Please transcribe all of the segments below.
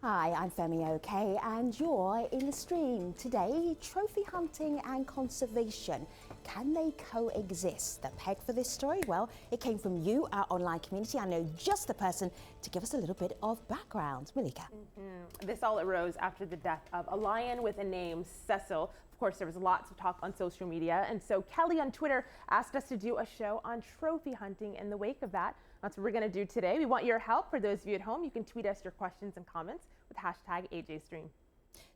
Hi, I'm Femi OK, and you're in the stream. Today, trophy hunting and conservation. Can they coexist? The peg for this story? Well, it came from you, our online community. I know just the person to give us a little bit of background. Malika. This all arose after the death of a lion with a name, Cecil. Of course, there was lots of talk on social media, and so Kelly on Twitter asked us to do a show on trophy hunting in the wake of that. That's what we're going to do today. We want your help. For those of you at home, you can tweet us your questions and comments with hashtag AJStream.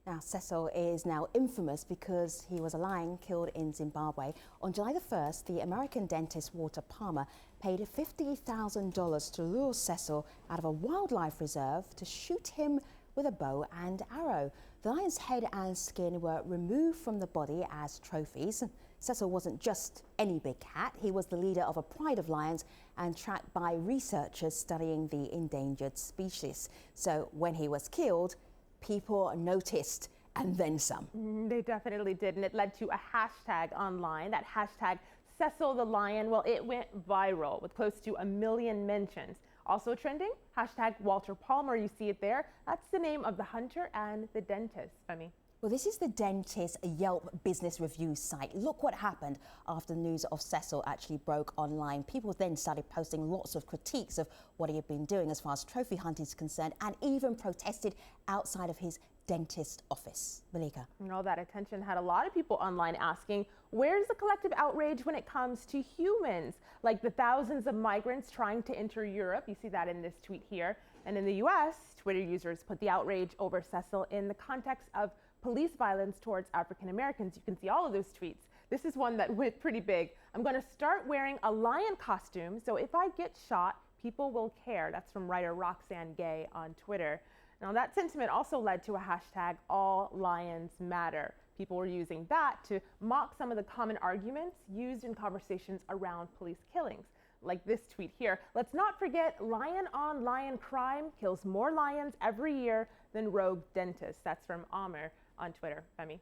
Now, Cecil is now infamous because he was a lion killed in Zimbabwe. On July the 1st, the American dentist Walter Palmer paid $50,000 to lure Cecil out of a wildlife reserve to shoot him with a bow and arrow. The lion's head and skin were removed from the body as trophies. Cecil wasn't just any big cat. He was the leader of a pride of lions and tracked by researchers studying the endangered species. So when he was killed, people noticed, and then some. They definitely did, and it led to a hashtag online, that hashtag Cecil the Lion. Well, it went viral with close to 1 million mentions. Also trending, hashtag Walter Palmer, you see it there. That's the name of the hunter and the dentist, Femi. Well, this is the dentist Yelp business review site. Look what happened after the news of Cecil actually broke online. People then started posting lots of critiques of what he had been doing as far as trophy hunting is concerned, and even protested outside of his dentist office. Malika. And all that attention had a lot of people online asking, where's the collective outrage when it comes to humans? Like the thousands of migrants trying to enter Europe. You see that in this tweet here. And in the US, Twitter users put the outrage over Cecil in the context of police violence towards African Americans. You can see all of those tweets. This is one that went pretty big. I'm going to start wearing a lion costume, so if I get shot, people will care. That's from writer Roxanne Gay on Twitter. Now that sentiment also led to a hashtag All Lions Matter. People were using that to mock some of the common arguments used in conversations around police killings. Like this tweet here. Let's not forget lion on lion crime kills more lions every year than rogue dentists. That's from Amr on Twitter. Femi.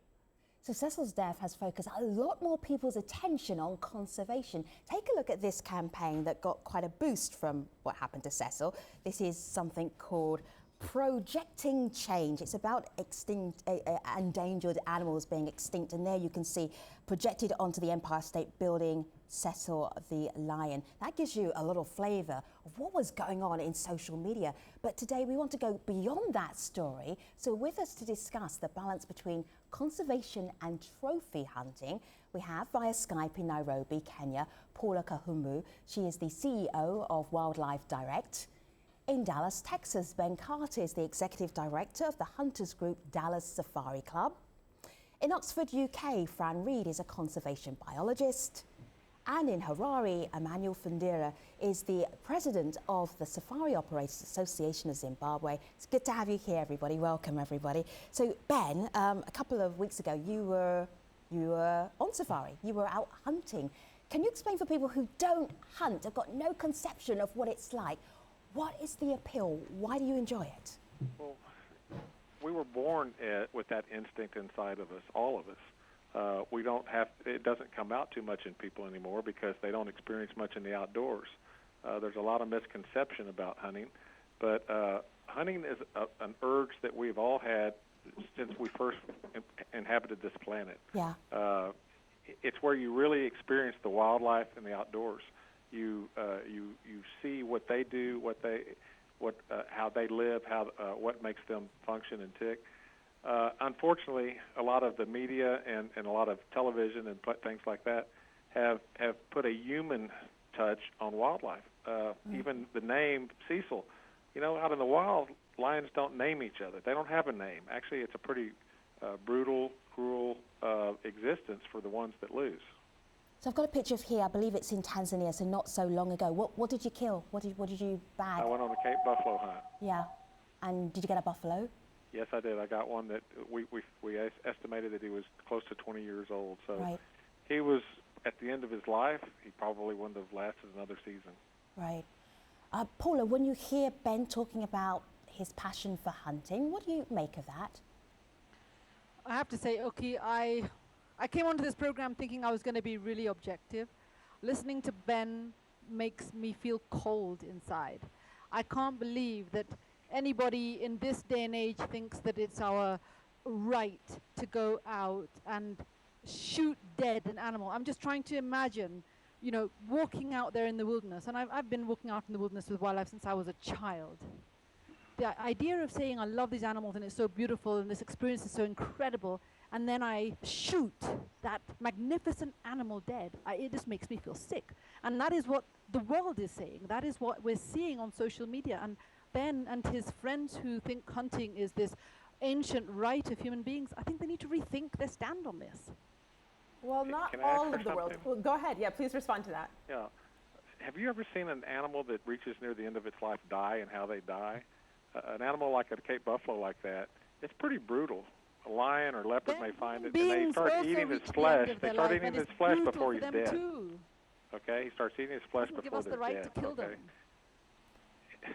So Cecil's death has focused a lot more people's attention on conservation. Take a look at this campaign that got quite a boost from what happened to Cecil. This is something called Projecting Change. It's about endangered animals being extinct, and there you can see projected onto the Empire State Building Cecil the Lion. That gives you a little flavour of what was going on in social media. But today we want to go beyond that story. So with us to discuss the balance between conservation and trophy hunting, we have via Skype in Nairobi, Kenya, Paula Kahumbu. She is the CEO of Wildlife Direct. In Dallas, Texas, Ben Carter is the executive director of the hunters group Dallas Safari Club. In Oxford, UK, Fran Reid is a conservation biologist. And in Harare, Emmanuel Fundira is the president of the Safari Operators Association of Zimbabwe. It's good to have you here, everybody. Welcome, everybody. So, Ben, a couple of weeks ago, you were on safari. You were out hunting. Can you explain for people who don't hunt, have got no conception of what it's like? What is the appeal? Why do you enjoy it? Well, we were born with that instinct inside of us, all of us. We don't have, it doesn't come out too much in people anymore because they don't experience much in the outdoors. There's a lot of misconception about hunting, but hunting is an urge that we've all had since we first inhabited this planet. Yeah. It's where you really experience the wildlife and the outdoors. You see what they do, how they live, what makes them function and tick. Unfortunately, a lot of the media and a lot of television and things like that have put a human touch on wildlife. Even the name Cecil, out in the wild, lions don't name each other. They don't have a name. Actually, it's a pretty brutal, cruel existence for the ones that lose. So I've got a picture of here. I believe it's in Tanzania, so not so long ago. What did you kill? What did you bag? I went on a Cape buffalo hunt. Yeah. And did you get a buffalo? Yes, I did. I got one that we estimated that he was close to 20 years old. So right. He was at the end of his life. He probably wouldn't have lasted another season. Right. Paula, when you hear Ben talking about his passion for hunting, what do you make of that? I have to say, okay, I came onto this program thinking I was going to be really objective. Listening to Ben makes me feel cold inside. I can't believe that anybody in this day and age thinks that it's our right to go out and shoot dead an animal. I'm just trying to imagine, walking out there in the wilderness, and I've been walking out in the wilderness with wildlife since I was a child. The idea of saying I love these animals and it's so beautiful and this experience is so incredible, and then I shoot that magnificent animal dead, it just makes me feel sick. And that is what the world is saying. That is what we're seeing on social media. And Ben and his friends who think hunting is this ancient right of human beings, I think they need to rethink their stand on this. Well, not Can I ask all her of the world. something? Well, go ahead. Yeah, please respond to that. Yeah. Have you ever seen an animal that reaches near the end of its life die and how they die? An animal like a Cape buffalo like that, it's pretty brutal. A lion or leopard may find it, and they start eating his flesh. They start eating his flesh before he's dead. Too. Okay, he starts eating his flesh Give before us the they're right dead. to kill Okay, them.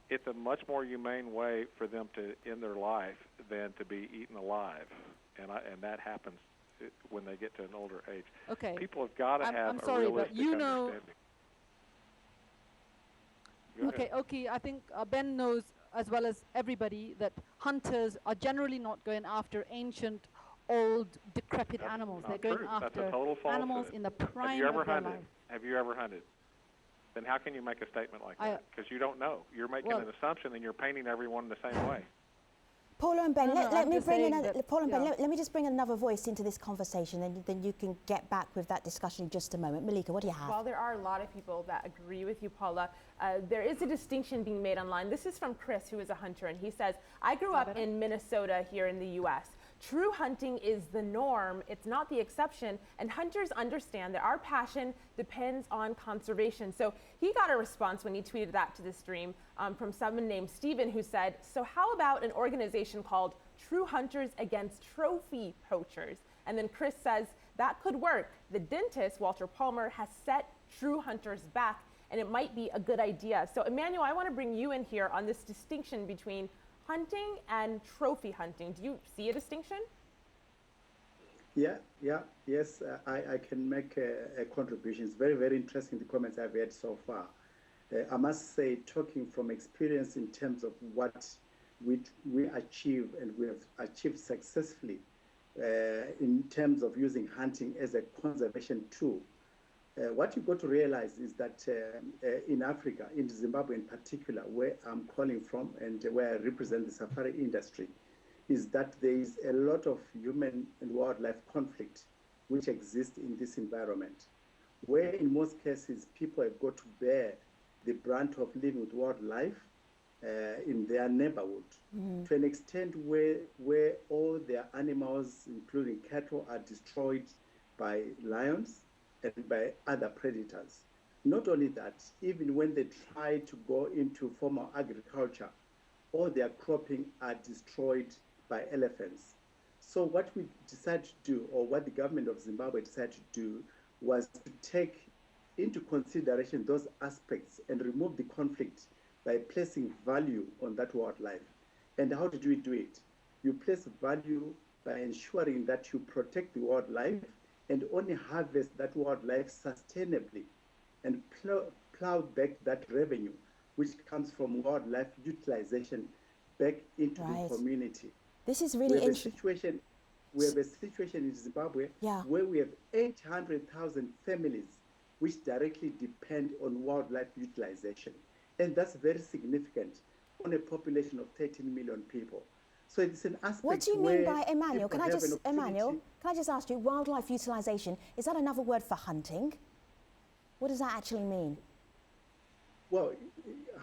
it's a much more humane way for them to end their life than to be eaten alive, and that happens when they get to an older age. Okay. People have got to have I'm a sorry, realistic but you know. understanding. Go ahead. Okay. I think Ben knows as well as everybody that hunters are generally not going after ancient, old, decrepit That's animals. not They're going true. That's a after total animals falsehood. in the Have prime you ever of their hunted? life. Have you ever hunted? Then how can you make a statement like that? Because you don't know. You're making Well- an assumption, and you're painting everyone the same way. Paula and Ben, No, let I'm me just bring saying another. that- Paula and Ben, yeah. let me just bring another voice into this conversation, and then you can get back with that discussion in just a moment. Malika, what do you have? While there are a lot of people that agree with you, Paula, there is a distinction being made online. This is from Chris, who is a hunter, and he says, I grew up in Minnesota here in the U.S. True hunting is the norm, it's not the exception, and hunters understand that our passion depends on conservation. So he got a response when he tweeted that to the stream from someone named Steven, who said, so how about an organization called True Hunters Against Trophy Poachers? And then Chris says, that could work. The dentist, Walter Palmer, has set true hunters back, and it might be a good idea. So Emmanuel, I want to bring you in here on this distinction between hunting and trophy hunting. Do you see a distinction? Yes, I can make a contribution. It's very, very interesting, the comments I've heard so far. I must say, talking from experience in terms of what we achieve and we have achieved successfully in terms of using hunting as a conservation tool. What you've got to realize is that in Africa, in Zimbabwe in particular, where I'm calling from and where I represent the safari industry, is that there is a lot of human and wildlife conflict which exists in this environment, where in most cases people have got to bear the brunt of living with wildlife in their neighborhood to an extent where all their animals, including cattle, are destroyed by lions and by other predators. Not only that, even when they try to go into formal agriculture, all their cropping are destroyed by elephants. So what we decided to do, or what the government of Zimbabwe decided to do, was to take into consideration those aspects and remove the conflict by placing value on that wildlife. And how did we do it? You place value by ensuring that you protect the wildlife and only harvest that wildlife sustainably and plow back that revenue which comes from wildlife utilization back into the community. This is really interesting. We have a situation in Zimbabwe where we have 800,000 families which directly depend on wildlife utilization. And that's very significant on a population of 13 million people. So it's an aspect. What do you mean by Emmanuel? Can I just ask you, wildlife utilization, is that another word for hunting? What does that actually mean? Well,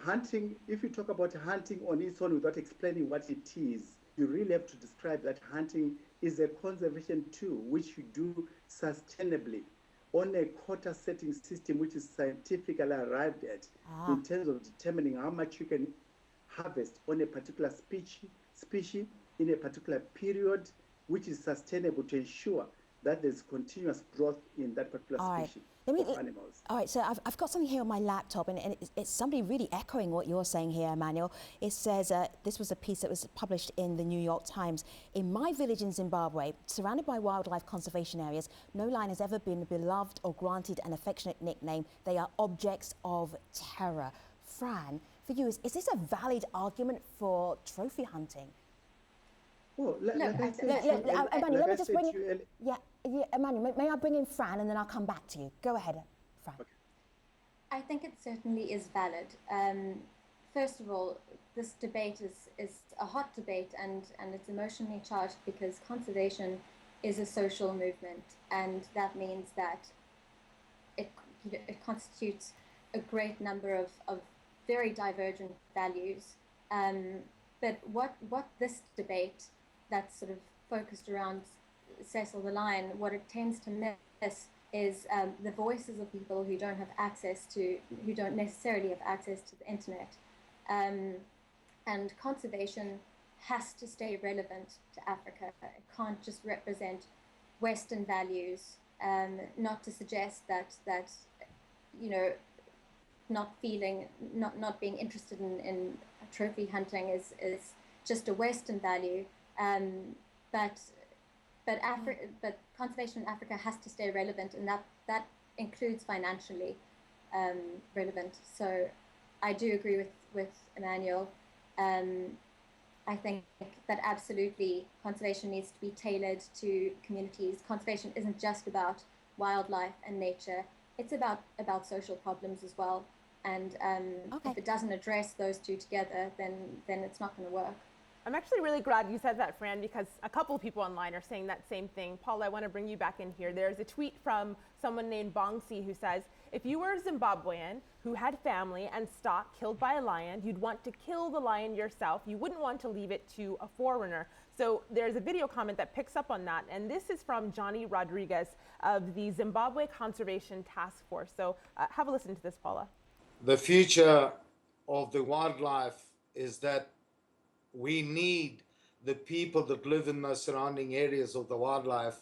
hunting, if you talk about hunting on its own without explaining what it is, you really have to describe that hunting is a conservation tool which you do sustainably on a quota setting system which is scientifically arrived at in terms of determining how much you can harvest on a particular species in a particular period, which is sustainable to ensure that there's continuous growth in that particular species of animals. All right, so I've got something here on my laptop, and it's somebody really echoing what you're saying here, Emmanuel. It says, this was a piece that was published in the New York Times. In my village in Zimbabwe, surrounded by wildlife conservation areas, no lion has ever been beloved or granted an affectionate nickname. They are objects of terror. Fran, for you, is this a valid argument for trophy hunting? Well, Emmanuel, let me just bring in, Emmanuel, may I bring in Fran and then I'll come back to you. Go ahead, Fran. Okay. I think it certainly is valid. First of all, this debate is a hot debate and it's emotionally charged because conservation is a social movement, and that means that it constitutes a great number of very divergent values. But what this debate that's sort of focused around Cecil the Lion, what it tends to miss is the voices of people who don't necessarily have access to the internet. And conservation has to stay relevant to Africa. It can't just represent Western values. Not to suggest that not being interested in trophy hunting is just a Western value. But conservation in Africa has to stay relevant, and that includes financially relevant. So I do agree with Emmanuel. I think that absolutely conservation needs to be tailored to communities. Conservation isn't just about wildlife and nature. It's about social problems as well. And if it doesn't address those two together, then it's not going to work. I'm actually really glad you said that, Fran, because a couple of people online are saying that same thing. Paul, I want to bring you back in here. There's a tweet from someone named Bongsi who says, if you were a Zimbabwean who had family and stock killed by a lion, you'd want to kill the lion yourself. You wouldn't want to leave it to a foreigner. So there's a video comment that picks up on that. And this is from Johnny Rodriguez of the Zimbabwe Conservation Task Force. So have a listen to this, Paula. The future of the wildlife is that we need the people that live in the surrounding areas of the wildlife,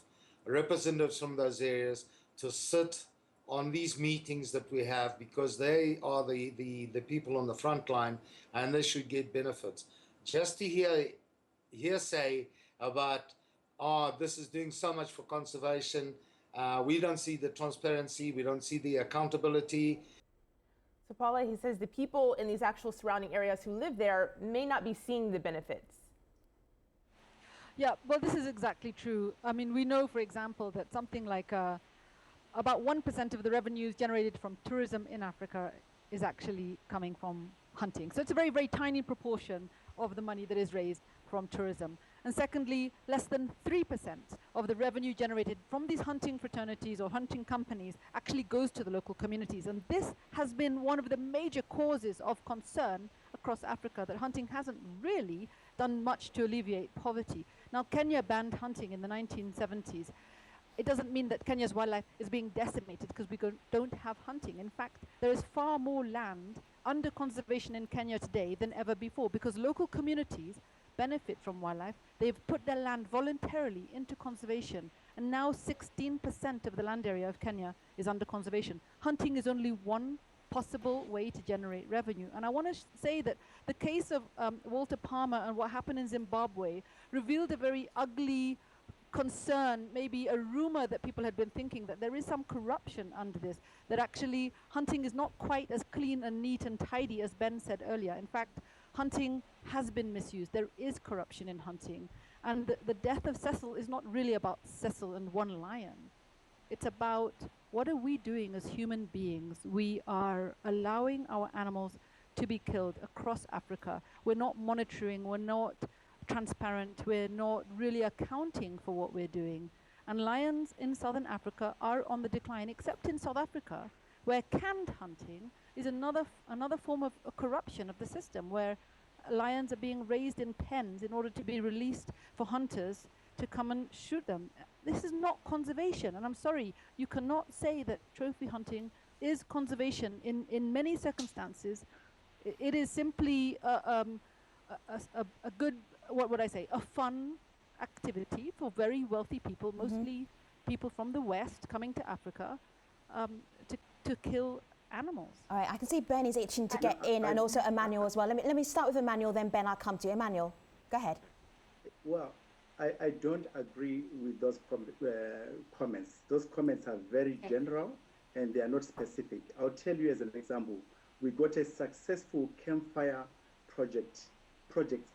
representatives from those areas, to sit on these meetings that we have, because they are the people on the front line and they should get benefits. Just to hear say about, this is doing so much for conservation, we don't see the transparency, we don't see the accountability. So Paula, he says the people in these actual surrounding areas who live there may not be seeing the benefits. Yeah, well, this is exactly true. I mean, we know, for example, that something like about 1% of the revenues generated from tourism in Africa is actually coming from hunting. So it's a very, very tiny proportion of the money that is raised from tourism. And secondly, less than 3% of the revenue generated from these hunting fraternities or hunting companies actually goes to the local communities. And this has been one of the major causes of concern across Africa, that hunting hasn't really done much to alleviate poverty. Now, Kenya banned hunting in the 1970s. It doesn't mean that Kenya's wildlife is being decimated because we don't have hunting. In fact, there is far more land under conservation in Kenya today than ever before, because local communities benefit from wildlife. They've put their land voluntarily into conservation, and now 16% of the land area of Kenya is under conservation. Hunting is only one possible way to generate revenue. And I want to say that the case of Walter Palmer and what happened in Zimbabwe revealed a very ugly concern, maybe a rumor that people had been thinking that there is some corruption under this, that actually hunting is not quite as clean and neat and tidy as Ben said earlier. In fact, hunting has been misused. There is corruption in hunting. And the death of Cecil is not really about Cecil and one lion. It's about what are we doing as human beings? We are allowing our animals to be killed across Africa. We're not monitoring, we're not transparent, we're not really accounting for what we're doing. And lions in southern Africa are on the decline, except in South Africa, where canned hunting is another form of corruption of the system, where lions are being raised in pens in order to be released for hunters to come and shoot them. This is not conservation, and I'm sorry, you cannot say that trophy hunting is conservation. In many circumstances, it is simply a good, what would I say, a fun activity for very wealthy people, mostly people from the West coming to Africa to kill animals. All right, I can see Ben is itching to get in, and also Emmanuel as well. Let me start with Emmanuel, then Ben, I'll come to you. Emmanuel, go ahead. Well, I don't agree with those comments. Those comments are very general and they are not specific. I'll tell you as an example, we got a successful campfire project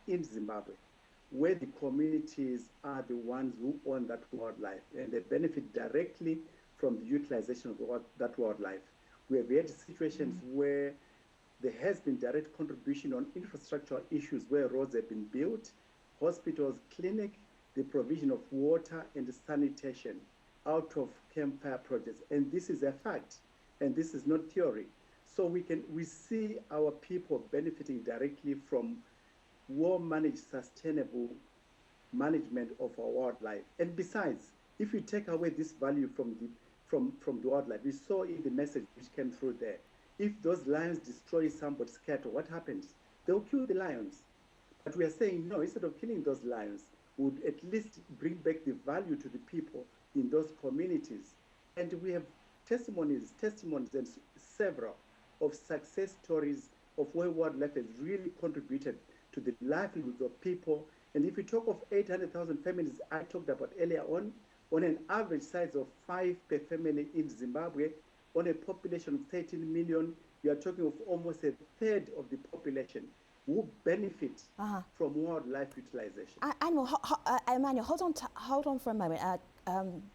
in Zimbabwe, where the communities are the ones who own that wildlife and they benefit directly from the utilization of that wildlife. We have had situations where there has been direct contribution on infrastructural issues where roads have been built, hospitals, clinic, the provision of water and sanitation out of campfire projects. And this is a fact, and this is not theory. So we see our people benefiting directly from well-managed, sustainable management of our wildlife. And besides, if you take away this value from the wildlife, we saw in the message which came through there, if those lions destroy somebody's cattle, what happens? They'll kill the lions. But we are saying, no, instead of killing those lions, we would at least bring back the value to the people in those communities. And we have testimonies and several of success stories of where wildlife has really contributed to the livelihoods of people. And if we talk of 800,000 families I talked about earlier on an average size of 5 per family in Zimbabwe, on a population of 13 million, you are talking of almost a third of the population who benefit from wildlife utilization. Emmanuel, hold on for a moment.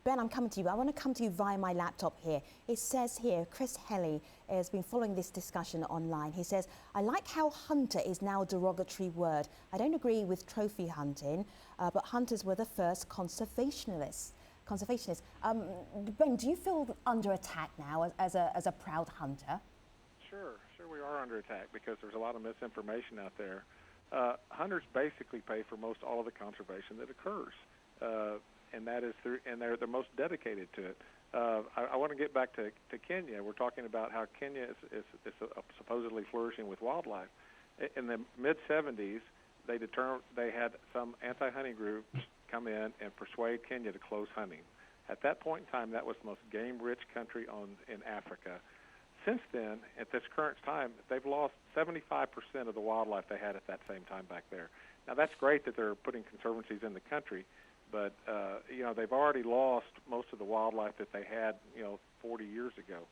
Ben, I'm coming to you. I want to come to you via my laptop here. It says here, Chris Helly has been following this discussion online. He says, I like how hunter is now a derogatory word. I don't agree with trophy hunting, but hunters were the first conservationists. Ben, do you feel under attack now as a proud hunter? Sure, we are under attack because there's a lot of misinformation out there. Hunters basically pay for most all of the conservation that occurs, and that is and they're the most dedicated to it. I want to get back to Kenya. We're talking about how Kenya is supposedly flourishing with wildlife. In the mid-'70s, they had some anti-hunting groups come in and persuade Kenya to close hunting. At that point in time, that was the most game-rich country in Africa. Since then, at this current time, they've lost 75% of the wildlife they had at that same time back there. Now, that's great that they're putting conservancies in the country, but they've already lost most of the wildlife that they had 40 years ago.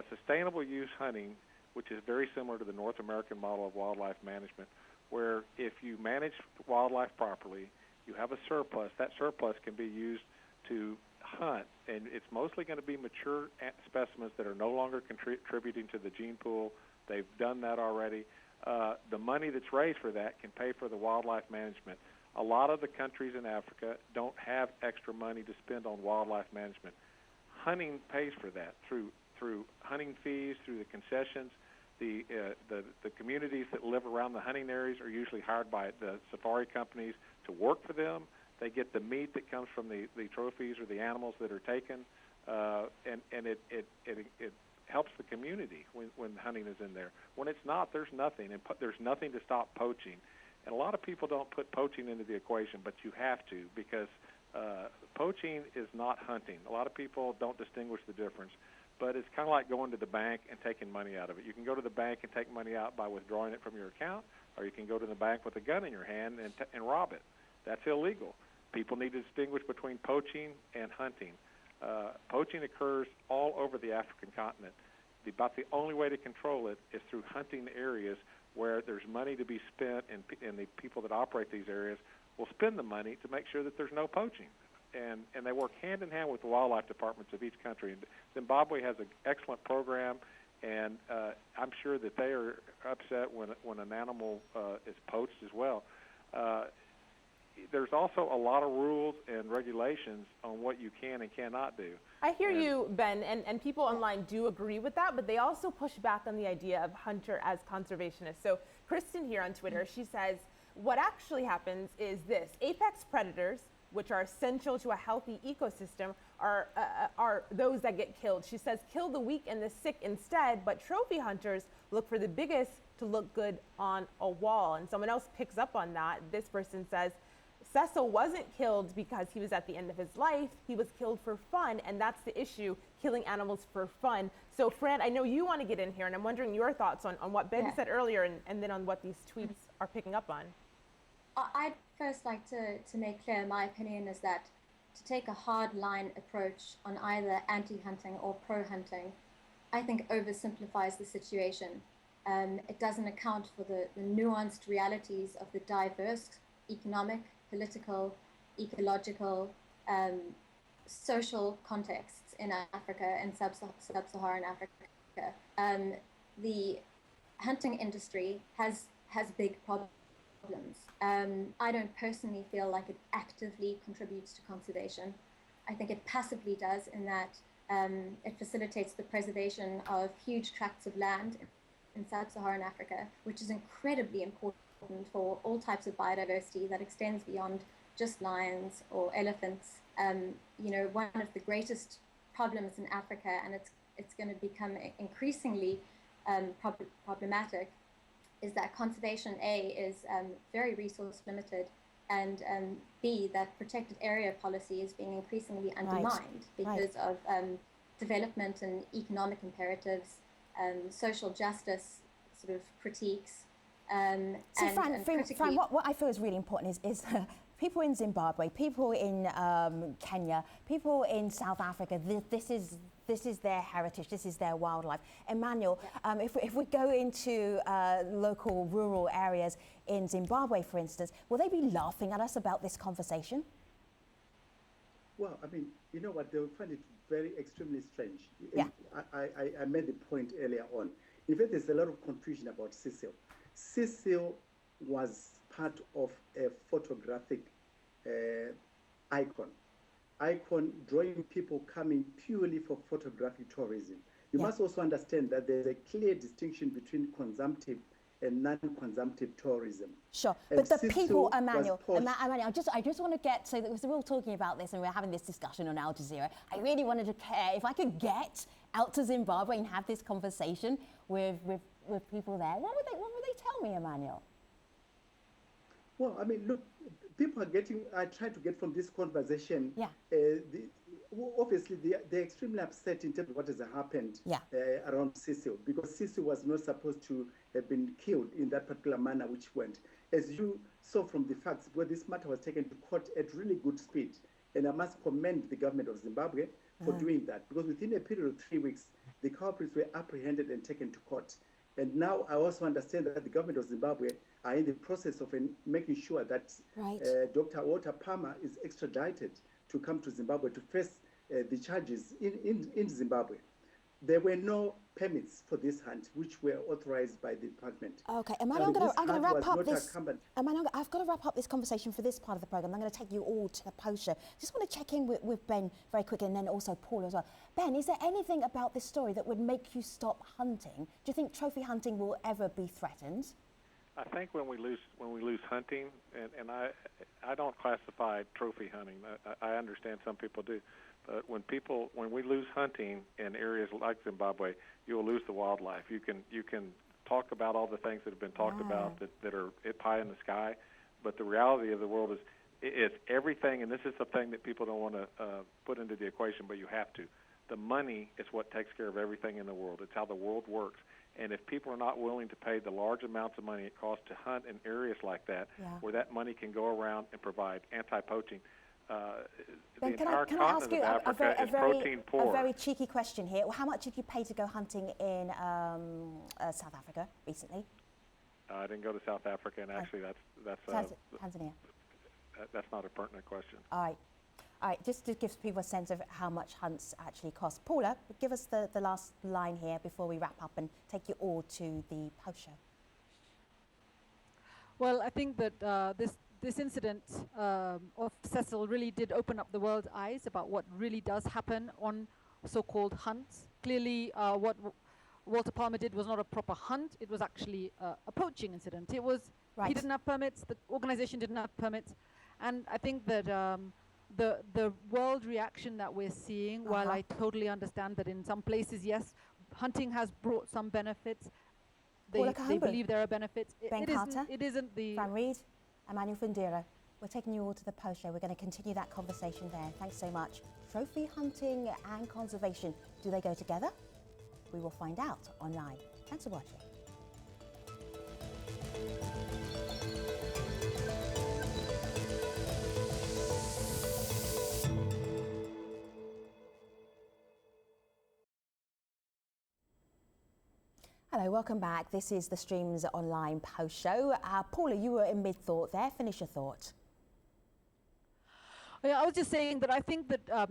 Sustainable use hunting, which is very similar to the North American model of wildlife management, where if you manage wildlife properly, you have a surplus. That surplus can be used to hunt, and it's mostly going to be mature specimens that are no longer contributing to the gene pool. They've done that already. The money that's raised for that can pay for the wildlife management. A lot of the countries in Africa don't have extra money to spend on wildlife management. Hunting pays for that through hunting fees, through the concessions. The communities that live around the hunting areas are usually hired by the safari companies to work for them. They get the meat that comes from the trophies or the animals that are taken, and it helps the community when hunting is in there. When it's not, there's nothing, and there's nothing to stop poaching. And a lot of people don't put poaching into the equation, but you have to, because poaching is not hunting. A lot of people don't distinguish the difference, but it's kind of like going to the bank and taking money out of it. You can go to the bank and take money out by withdrawing it from your account, or you can go to the bank with a gun in your hand and rob it. That's illegal. People need to distinguish between poaching and hunting. Poaching occurs all over the African continent. About the only way to control it is through hunting areas where there's money to be spent, and the people that operate these areas will spend the money to make sure that there's no poaching. And they work hand in hand with the wildlife departments of each country. And Zimbabwe has an excellent program, and I'm sure that they are upset when an animal is poached as well. There's also a lot of rules and regulations on what you can and cannot do. I hear you, Ben, and people online do agree with that, but they also push back on the idea of hunter as conservationists. So Kristen here on Twitter, she says, what actually happens is this: apex predators, which are essential to a healthy ecosystem, are those that get killed. She says, kill the weak and the sick instead, but trophy hunters look for the biggest to look good on a wall. And someone else picks up on that. This person says, Cecil wasn't killed because he was at the end of his life. He was killed for fun, and that's the issue, killing animals for fun. So, Fran, I know you want to get in here, and I'm wondering your thoughts on what Ben said earlier and then on what these tweets are picking up on. I'd first like to make clear my opinion is that to take a hard line approach on either anti-hunting or pro-hunting, I think oversimplifies the situation. It doesn't account for the nuanced realities of the diverse economic, political, ecological, social contexts in Africa and sub-Saharan Africa. The hunting industry has big problems. I don't personally feel like it actively contributes to conservation. I think it passively does, in that it facilitates the preservation of huge tracts of land in sub-Saharan Africa, which is incredibly important for all types of biodiversity that extends beyond just lions or elephants. One of the greatest problems in Africa, and it's going to become increasingly problematic, is that conservation A is very resource limited, and B, that protected area policy is being increasingly undermined because of development and economic imperatives, social justice sort of critiques. So Fran, what I feel is really important is people in Zimbabwe, people in Kenya, people in South Africa, this is their heritage, this is their wildlife. Emmanuel, if we go into local rural areas in Zimbabwe, for instance, will they be laughing at us about this conversation? Well, I mean, you know what, they'll find it very extremely strange. Yeah. I made the point earlier on. In fact, there's a lot of confusion about Cecil. Cecil was part of a photographic icon drawing people coming purely for photographic tourism. You must also understand that there's a clear distinction between consumptive and non-consumptive tourism. Sure, And but the Cecil people, Emmanuel, was I just want to get, so that we're all talking about this and we're having this discussion on Al Jazeera. I really wanted to care, if I could get out to Zimbabwe and have this conversation with people there, what would they tell me, Emmanuel? Well, I mean, look, people are trying to get from this conversation. Yeah. Obviously, they're extremely upset in terms of what has happened around Cecil, because Cecil was not supposed to have been killed in that particular manner which went. As you saw from the facts, where this matter was taken to court at really good speed. And I must commend the government of Zimbabwe for doing that, because within a period of 3 weeks, the culprits were apprehended and taken to court. And now I also understand that the government of Zimbabwe are in the process of making sure that Dr. Walter Palmer is extradited to come to Zimbabwe to face the charges in Zimbabwe. There were no permits for this hunt, which were authorized by the department. Okay, Emmanuel, I'm going to wrap up this. Emmanuel, I've got to wrap up this conversation for this part of the program. I'm going to take you all to the post show. Just want to check in with Ben very quickly, and then also Paul as well. Ben, is there anything about this story that would make you stop hunting? Do you think trophy hunting will ever be threatened? I think when we lose hunting, and I don't classify trophy hunting. I understand some people do. But when we lose hunting in areas like Zimbabwe, you will lose the wildlife. You can talk about all the things that have been talked about that are pie in the sky, but the reality of the world is everything, and this is the thing that people don't want to put into the equation, but you have to. The money is what takes care of everything in the world. It's how the world works. And if people are not willing to pay the large amounts of money it costs to hunt in areas like that, where that money can go around and provide anti-poaching, the entire continent of Africa is protein poor. A very cheeky question here. How much did you pay to go hunting in South Africa recently? I didn't go to South Africa, and actually that's Tanzania. That's not a pertinent question. All right, just to give people a sense of how much hunts actually cost. Paula, give us the last line here before we wrap up and take you all to the post show. Well, I think that this incident of Cecil really did open up the world's eyes about what really does happen on so-called hunts. Clearly, what Walter Palmer did was not a proper hunt. It was actually a poaching incident. It was, he didn't have permits, the organization didn't have permits. And I think that the world reaction that we're seeing, while I totally understand that in some places, yes, hunting has brought some benefits, they believe there are benefits. It isn't the... Fran Reid, Emmanuel Fundira, we're taking you all to the post show. We're going to continue that conversation there. Thanks so much. Trophy hunting and conservation, do they go together? We will find out online. Thanks for watching. Hello, welcome back. This is the Streams Online post show. Paula, you were in mid-thought there. Finish your thought. Yeah, I was just saying that I think that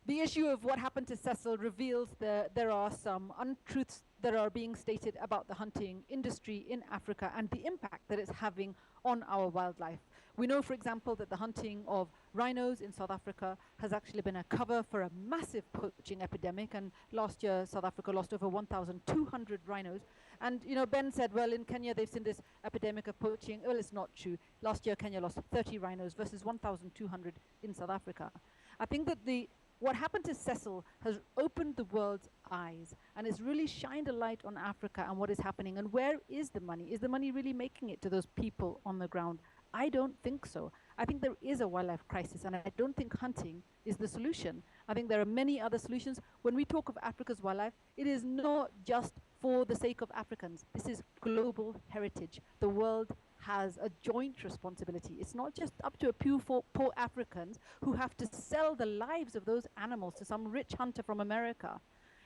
the issue of what happened to Cecil reveals that there are some untruths that are being stated about the hunting industry in Africa and the impact that it's having on our wildlife. We know, for example, that the hunting of rhinos in South Africa has actually been a cover for a massive poaching epidemic, and last year South Africa lost over 1,200 rhinos. And you know, Ben said, well, in Kenya they've seen this epidemic of poaching. Well, it's not true. Last year Kenya lost 30 rhinos versus 1,200 in South Africa. I think that what happened to Cecil has opened the world's eyes, and it's really shined a light on Africa and what is happening. And where is the money? Is the money really making it to those people on the ground? I don't think so. I think there is a wildlife crisis, and I don't think hunting is the solution. I think there are many other solutions. When we talk of Africa's wildlife, it is not just for the sake of Africans. This is global heritage. The world has a joint responsibility. It's not just up to a few poor Africans who have to sell the lives of those animals to some rich hunter from America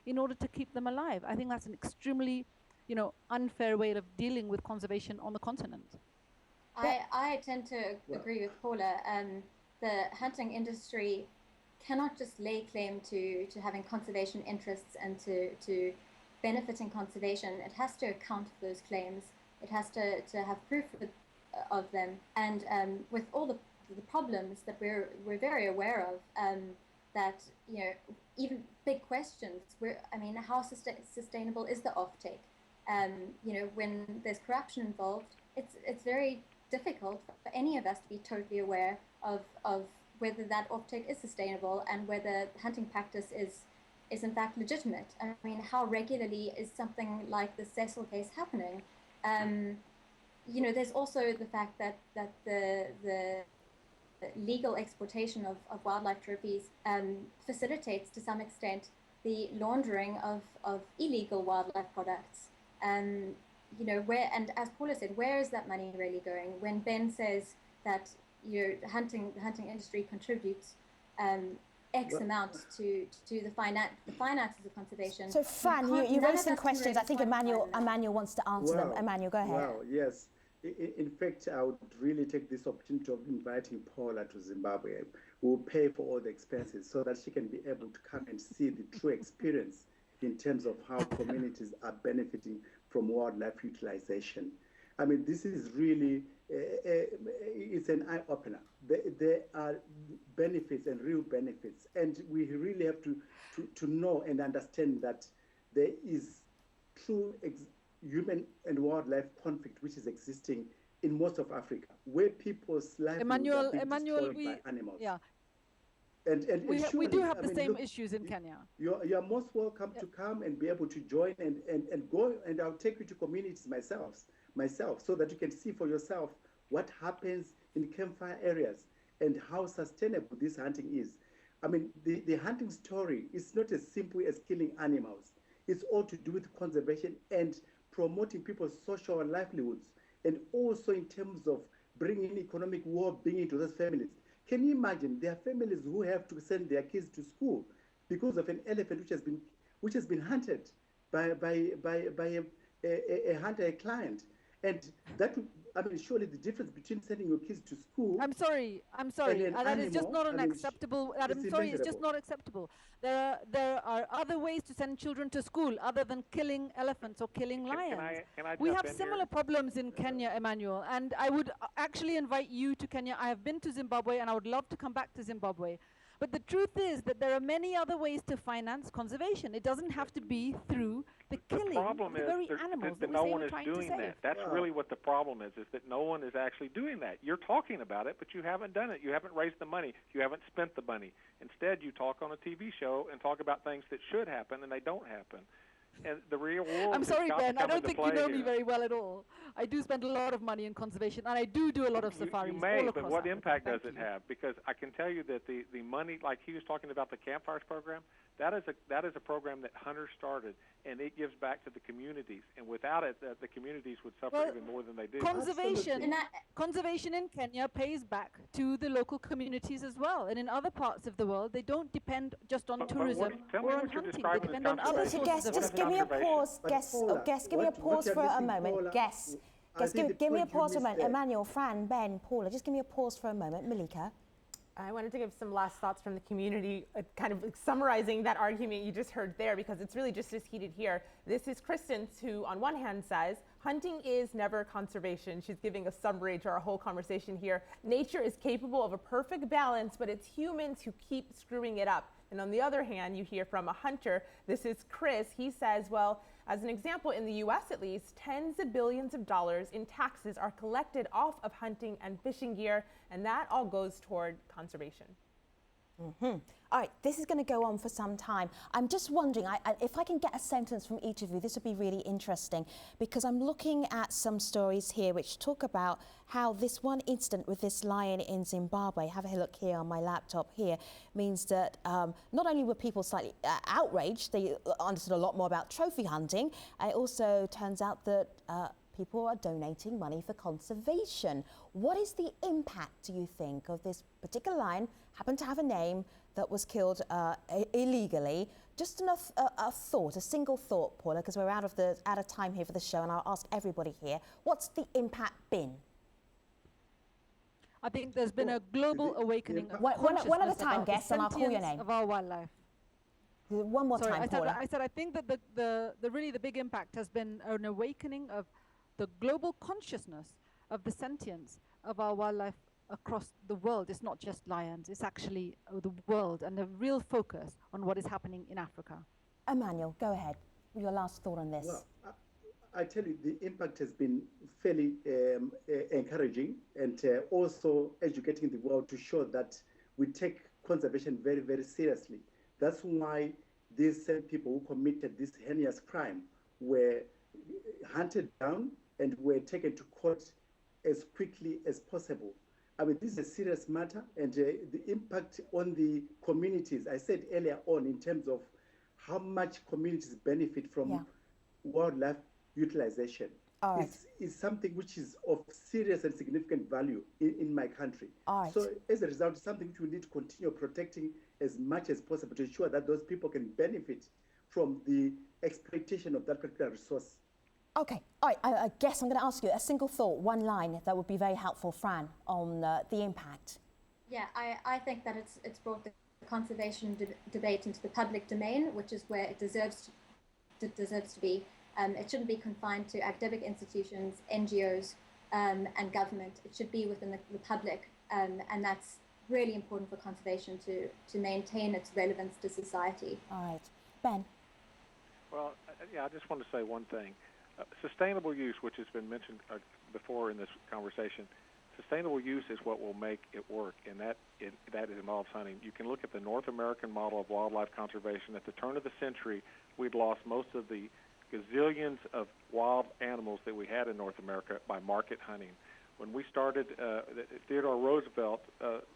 in order to keep them alive. I think that's an extremely, unfair way of dealing with conservation on the continent. I tend to agree with Paula. The hunting industry cannot just lay claim to having conservation interests and to benefiting conservation. It has to account for those claims. It has to have proof of them. And with all the problems that we're very aware of, that even big questions. How sustainable is the offtake? When there's corruption involved, it's very difficult for any of us to be totally aware of whether that offtake is sustainable and whether hunting practice is in fact legitimate. I mean, how regularly is something like the Cecil case happening? There's also the fact that the legal exploitation of wildlife trophies facilitates to some extent the laundering of illegal wildlife products. And as Paula said, where is that money really going? When Ben says that the hunting industry contributes X amount to the finances of conservation. So Fran, you raised some questions. I think Emmanuel wants to answer them. Emmanuel, go ahead. Well, yes. In fact, I would really take this opportunity of inviting Paula to Zimbabwe. We'll pay for all the expenses so that she can be able to come and see the true experience in terms of how communities are benefiting from wildlife utilization. I mean, this is really, it's an eye-opener. There are benefits and real benefits, and we really have to know and understand that there is true human and wildlife conflict which is existing in most of Africa, where people's lives are being destroyed by animals. Yeah. And we do have the same issues in Kenya. You're most welcome to come and be able to join and go, and I'll take you to communities myself, so that you can see for yourself what happens in campfire areas and how sustainable this hunting is. I mean, the hunting story is not as simple as killing animals. It's all to do with conservation and promoting people's social livelihoods, and also in terms of bringing economic well-being to those families. Can you imagine there are families who have to send their kids to school because of an elephant which has been hunted by a hunter, a client, and that surely the difference between sending your kids to school. I'm sorry. That is just not acceptable. I'm sorry, it's just not acceptable. There are other ways to send children to school other than killing elephants or killing lions. Can I we jump have in similar here? problems in Kenya, Emmanuel, and I would actually invite you to Kenya. I have been to Zimbabwe, and I would love to come back to Zimbabwe. But the truth is that there are many other ways to finance conservation. It doesn't have to be through the killing of the very animals that no one is doing that. That's really what the problem is that no one is actually doing that. You're talking about it, but you haven't done it. You haven't raised the money. You haven't spent the money. Instead, you talk on a TV show and talk about things that should happen, and they don't happen. And the real world. I'm sorry, Ben. I don't think you know me very well at all. I do spend a lot of money in conservation, and I do a lot of safaris. You may, all but across what Africa. impact does it have? Because I can tell you that the money, like he was talking about the campfires program, That is a program that hunters started, and it gives back to the communities. And without it, the communities would suffer Well, even more than they do. Conservation in Kenya pays back to the local communities as well. And in other parts of the world, they don't depend just on tourism or on hunting. They depend on other So sources guests, of just give me a pause. Guests, give me a pause for a moment. Guests, give me a pause for a moment. Emmanuel, Fran, Ben, Paula, just give me a pause for a moment. Malika. I wanted to give some last thoughts from the community, kind of summarizing that argument you just heard there, because it's really just as heated here. This is Kristen, who on one hand says, hunting is never conservation. She's giving a summary to our whole conversation here. Nature is capable of a perfect balance, but it's humans who keep screwing it up. And on the other hand, you hear from a hunter. This is Chris. He says, well, as an example, in the US at least, tens of billions of dollars in taxes are collected off of hunting and fishing gear, and that all goes toward conservation. All right, this is going to go on for some time. I'm just wondering, if I can get a sentence from each of you, this would be really interesting, because I'm looking at some stories here which talk about how this one incident with this lion in Zimbabwe, have a look here on my laptop here, means that not only were people slightly outraged, they understood a lot more about trophy hunting. It also turns out that people are donating money for conservation. What is the impact, do you think, of this particular lion, happened to have a name, that was killed illegally? Just enough a thought, a single thought, Paula, because we're out of time here for the show, and I'll ask everybody here, what's the impact been? I think there's been a global awakening of one at a time, guests, and I'll call your name. Of our wildlife. One more time, Paula. I said I think that the big impact has been an awakening of the global consciousness of the sentience of our wildlife across the world. It's not just lions, it's actually the world, and a real focus on what is happening in Africa. Emmanuel, go ahead. Your last thought on this. Well, I tell you, the impact has been fairly encouraging, and also educating the world to show that we take conservation very, very seriously. That's why these same people who committed this heinous crime were hunted down and were taken to court as quickly as possible. I mean, this is a serious matter, and the impact on the communities, I said earlier on, in terms of how much communities benefit from wildlife utilization, is something which is of serious and significant value in my country. So as a result, it's something which we need to continue protecting as much as possible to ensure that those people can benefit from the exploitation of that particular resource. Okay, all right, I guess I'm going to ask you a single thought, one line that would be very helpful, Fran, on the impact. Yeah, I think that it's brought the conservation debate into the public domain, which is where it deserves to be. It shouldn't be confined to academic institutions, NGOs, and government. It should be within the public, and that's really important for conservation to maintain its relevance to society. All right, Ben. Well, yeah, I just want to say one thing. Sustainable use, which has been mentioned before in this conversation, sustainable use is what will make it work, and that involves hunting. You can look at the North American model of wildlife conservation. At the turn of the century, we'd lost most of the gazillions of wild animals that we had in North America by market hunting. When we started, Theodore Roosevelt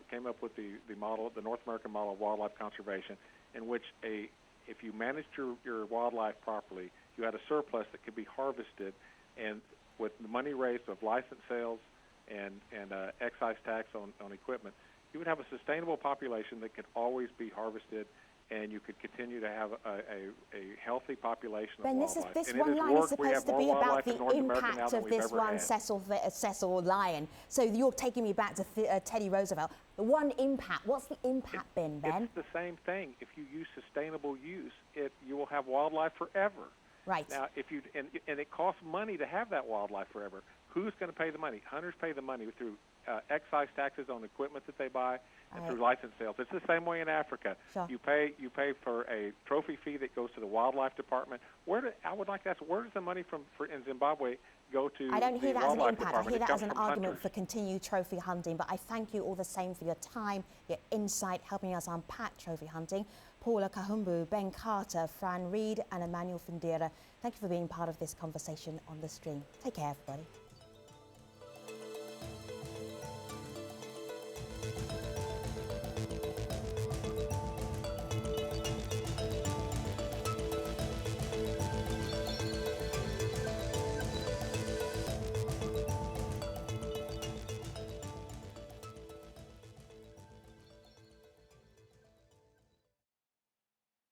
came up with the model, the North American model of wildlife conservation, in which if you managed your wildlife properly, you had a surplus that could be harvested, and with the money raised of license sales and excise tax on equipment, you would have a sustainable population that could always be harvested, and you could continue to have a healthy population of wildlife. This one line is supposed to be about the impact of this one Cecil Lion. So you're taking me back to Teddy Roosevelt. The one impact, what's the impact been, Ben? It's the same thing. If you use sustainable use, you will have wildlife forever. Right. Now, and it costs money to have that wildlife forever. Who's going to pay the money? Hunters pay the money through excise taxes on equipment that they buy and through license sales. It's the same way in Africa. Sure. You pay for a trophy fee that goes to the wildlife department. I would like to ask, where does the money in Zimbabwe go to? I don't hear that as an impact. I hear that as an argument hunters. for continued trophy hunting. But I thank you all the same for your time, your insight, helping us unpack trophy hunting. Paula Kahumbu, Ben Carter, Fran Reed, and Emmanuel Fundira, thank you for being part of this conversation on the stream. Take care, everybody.